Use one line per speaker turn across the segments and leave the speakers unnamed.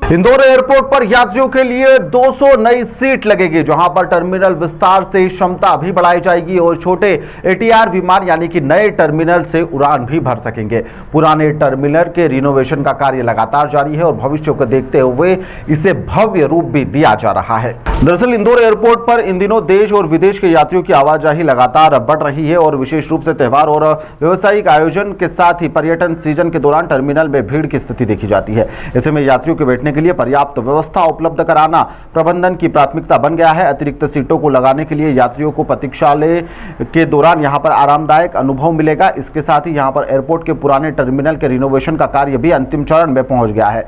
Indore airport पर यात्रियों के लिए 200 नई सीट लगेगी, जहां पर टर्मिनल विस्तार से क्षमता भी बढ़ाई जाएगी और छोटे एटीआर विमान यानी कि नए टर्मिनल से उड़ान भी भर सकेंगे। पुराने टर्मिनल के रिनोवेशन का कार्य लगातार जारी है और भविष्य को देखते हुए इसे भव्य रूप भी दिया जा रहा है। दरअसल इंदौर एयरपोर्ट पर इन दिनों देश और विदेश के यात्रियों की आवाजाही लगातार बढ़ रही है और विशेष रूप से त्योहार और व्यवसायिक आयोजन के साथ ही पर्यटन सीजन के दौरान टर्मिनल में भीड़ की स्थिति देखी जाती है। ऐसे में यात्रियों के बैठने के लिए पर्याप्त व्यवस्था उपलब्ध कराना प्रबंधन की प्राथमिकता बन गया है। अतिरिक्त सीटों को लगाने के लिए यात्रियों को प्रतीक्षालय के दौरान यहां पर आरामदायक अनुभव मिलेगा। इसके साथ ही यहां पर एयरपोर्ट के पुराने टर्मिनल के रिनोवेशन का कार्य भी अंतिम चरण में पहुंच गया है।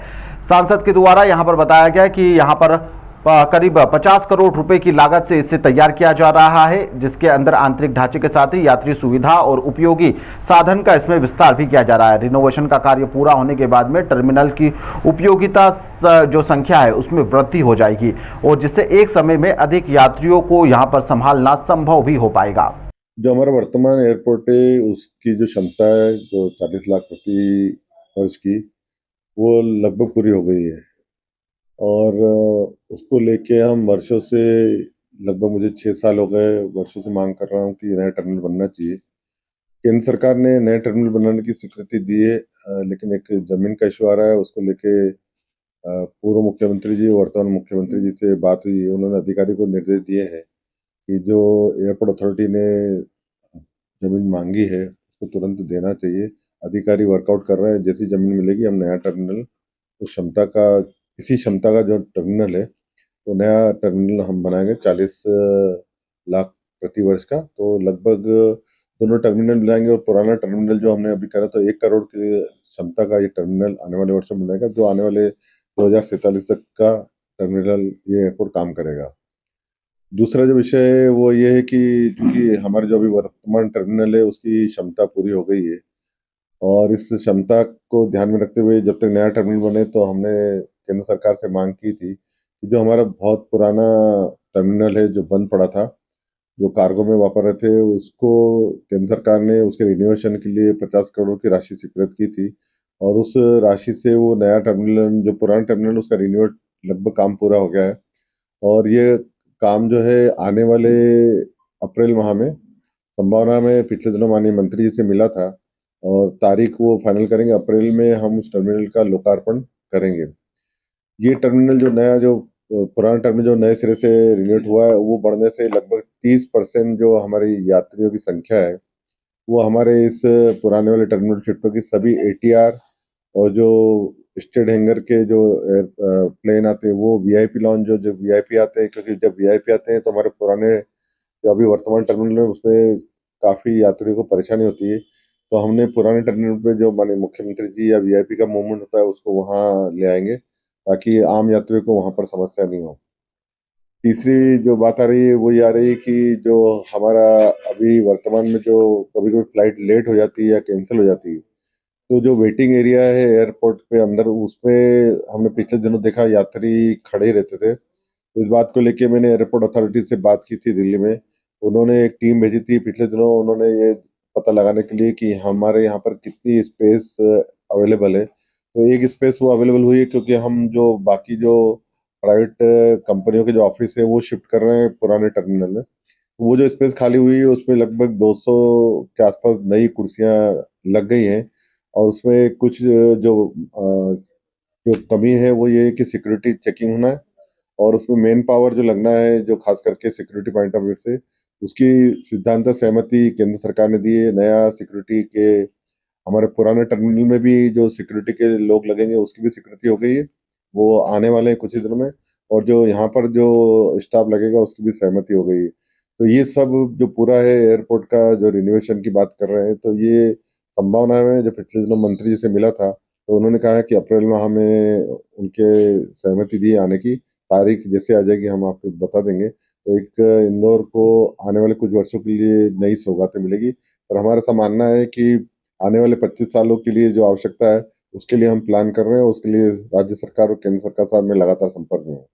सांसद के द्वारा यहां पर बताया गया कि यहां पर करीब 50 करोड़ रुपए की लागत से इसे तैयार किया जा रहा है, जिसके अंदर आंतरिक ढांचे के साथ ही यात्री सुविधा और उपयोगी साधन का इसमें विस्तार भी किया जा रहा है। रिनोवेशन का कार्य पूरा होने के बाद में टर्मिनल की उपयोगिता जो संख्या है उसमें वृद्धि हो जाएगी और जिससे एक समय में अधिक यात्रियों को यहां पर संभालना संभव भी हो पाएगा।
जो हमारा वर्तमान एयरपोर्ट है उसकी जो क्षमता है जो 40 लाख प्रति वर्ष की, वो लगभग पूरी हो गई है और उसको लेके हम वर्षों से, लगभग मुझे 6 साल हो गए, वर्षों से मांग कर रहा हूँ कि नया टर्मिनल बनना चाहिए। केंद्र सरकार ने नए टर्मिनल बनाने की स्वीकृति दी है, लेकिन एक जमीन का इशू आ रहा है। उसको लेके पूर्व मुख्यमंत्री जी, वर्तमान मुख्यमंत्री जी से बात हुई। उन्होंने अधिकारी को निर्देश दिए हैं कि जो एयरपोर्ट अथॉरिटी ने जमीन मांगी है उसको तुरंत देना चाहिए। अधिकारी वर्कआउट कर रहे हैं, जैसी जमीन मिलेगी हम नया टर्मिनल उस क्षमता का, इसी क्षमता का जो टर्मिनल है तो नया टर्मिनल हम बनाएंगे 40 लाख प्रति वर्ष का। तो लगभग दोनों टर्मिनल बनाएंगे और पुराना टर्मिनल जो हमने अभी करा तो 1 करोड़ की क्षमता का ये टर्मिनल आने वाले वर्षों में बनाएगा, जो आने वाले 2047 तक का टर्मिनल ये एयरपोर्ट काम करेगा। दूसरा जो विषय है वो ये है कि चूंकि हमारे जो अभी वर्तमान टर्मिनल है उसकी क्षमता पूरी हो गई है और इस क्षमता को ध्यान में रखते हुए जब तक नया टर्मिनल बने तो हमने केंद्र सरकार से मांग की थी कि जो हमारा बहुत पुराना टर्मिनल है जो बंद पड़ा था, जो कार्गो में वापर रहे थे, उसको केंद्र सरकार ने उसके रिनोवेशन के लिए 50 करोड़ की राशि स्वीकृत की थी और उस राशि से वो नया टर्मिनल, जो पुराना टर्मिनल उसका रिन्यूएट लगभग काम पूरा हो गया है और ये काम जो है आने वाले अप्रैल माह में, संभावना में पिछले दिनों माननीय मंत्री जी से मिला था और तारीख वो फाइनल करेंगे। अप्रैल में हम उस टर्मिनल का लोकार्पण करेंगे। ये टर्मिनल जो नया, जो पुराना टर्मिनल जो नए सिरे से रिन्यूएट हुआ है, वो बढ़ने से लगभग 30% जो हमारी यात्रियों की संख्या है वो हमारे इस पुराने वाले टर्मिनल शिफ्ट होगी। सभी एटीआर और जो स्टेट हैंगर के जो प्लेन आते हैं वो वीआईपी लॉन्च, जो वीआईपी आते हैं, क्योंकि जब वीआईपी आते हैं तो हमारे पुराने जो अभी वर्तमान टर्मिनल है उसमें काफ़ी यात्रियों को परेशानी होती है। तो हमने पुराने टर्मिनल पे जो माननीय मुख्यमंत्री जी या वीआईपी का मूवमेंट होता है उसको वहाँ ले आएंगे ताकि आम यात्रियों को वहाँ पर समस्या नहीं हो। तीसरी जो बात आ रही है वो ये आ रही है कि जो हमारा अभी वर्तमान में जो कभी कभी फ्लाइट लेट हो जाती है या कैंसिल हो जाती है, तो जो वेटिंग एरिया है एयरपोर्ट पे अंदर, उसमें हमने पिछले दिनों देखा यात्री खड़े रहते थे। तो इस बात को लेके मैंने एयरपोर्ट अथॉरिटी से बात की थी दिल्ली में। उन्होंने एक टीम भेजी थी पिछले दिनों, उन्होंने ये पता लगाने के लिए कि हमारे यहाँ पर कितनी स्पेस अवेलेबल है। तो एक स्पेस वो अवेलेबल हुई है क्योंकि हम जो बाकी जो प्राइवेट कंपनियों के जो ऑफिस है वो शिफ्ट कर रहे हैं पुराने टर्मिनल में। तो वो जो स्पेस खाली हुई है उसमें लगभग 200 के आसपास नई कुर्सियां लग गई हैं और उसमें कुछ जो कमी है वो ये है कि सिक्योरिटी चेकिंग होना है और उसमें मेन पावर जो लगना है, जो खास करके सिक्योरिटी पॉइंट ऑफ व्यू से, उसकी सिद्धांत सहमति केंद्र सरकार ने दी है। नया सिक्योरिटी के हमारे पुराने टर्मिनल में भी जो सिक्योरिटी के लोग लगेंगे उसकी भी स्वीकृति हो गई है, वो आने वाले हैं कुछ ही दिनों में। और जो यहाँ पर जो स्टाफ लगेगा उसकी भी सहमति हो गई है। तो ये सब जो पूरा है एयरपोर्ट का जो रिनोवेशन की बात कर रहे हैं, तो ये संभावना में जो पिछले दिनों मंत्री जी से मिला था तो उन्होंने कहा है कि अप्रैल माह में उनके सहमति दी आने की। तारीख जैसे आ जाएगी हम आपको बता देंगे। तो एक इंदौर को आने वाले कुछ वर्षों के लिए नई सौगातें मिलेगी और हमारा ऐसा मानना है कि आने वाले 25 सालों के लिए जो आवश्यकता है उसके लिए हम प्लान कर रहे हैं। उसके लिए राज्य सरकार और केंद्र सरकार साथ में लगातार संपर्क में है।